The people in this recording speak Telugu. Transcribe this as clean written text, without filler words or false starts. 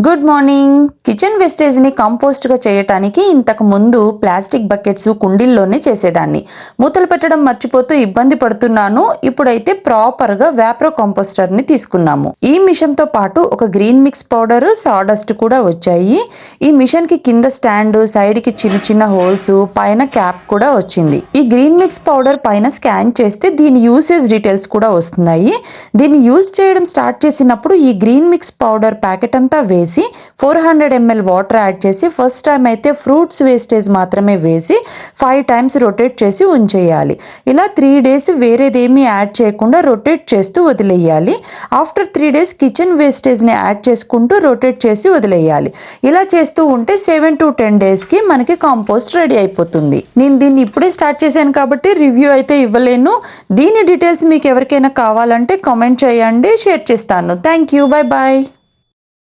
Good morning. కిచెన్ వేస్టేజ్ ని కంపోస్ట్ గా చేయటానికి ఇంతకు ముందు ప్లాస్టిక్ బకెట్స్ కుండీల్లోనే చేసేదాన్ని. మూతలు పెట్టడం మర్చిపోతూ ఇబ్బంది పడుతున్నాను. ఇప్పుడైతే ప్రాపర్ గా వ్యాప్రో కంపోస్టర్ ని తీసుకున్నాము. ఈ మిషన్ తో పాటు ఒక గ్రీన్ మిక్స్ పౌడర్, సాడస్ట్ కూడా వచ్చాయి. ఈ మిషన్ కి కింద స్టాండ్, సైడ్ కి చిన్న చిన్న హోల్స్, పైన క్యాప్ కూడా వచ్చింది. ఈ గ్రీన్ మిక్స్ పౌడర్ పైన స్కాన్ చేస్తే దీని యూసేజ్ డీటెయిల్స్ కూడా వస్తున్నాయి. దీన్ని యూజ్ చేయడం స్టార్ట్ చేసినప్పుడు ఈ గ్రీన్ మిక్స్ పౌడర్ ప్యాకెట్ అంతా 400 ml వాటర్ యాడ్ చేసి ఫస్ట్ టైం అయితే ఫ్రూట్స్ వేస్టేజ్ మాత్రమే వేసి 5 టైమ్స్ రొటేట్ చేసి ఉంచేయాలి. ఇలా 3 days వేరేదేమీ యాడ్ చేయకుండా రొటేట్ చేస్తూ వదిలేయాలి. ఆఫ్టర్ 3 days కిచెన్ వేస్టేజ్ ని యాడ్ చేసుకుంటూ రొటేట్ చేసి వదిలేయాలి. ఇలా చేస్తూ ఉంటే 7 to 10 days కి మనకి కాంపోస్ట్ రెడీ అయిపోతుంది. నేను దీన్ని ఇప్పుడే స్టార్ట్ చేశాను కాబట్టి రివ్యూ అయితే ఇవ్వలేను. దీని డీటెయిల్స్ మీకు ఎవరికైనా కావాలంటే కామెంట్ చేయండి, షేర్ చేస్తాను. Thank you. Bye bye.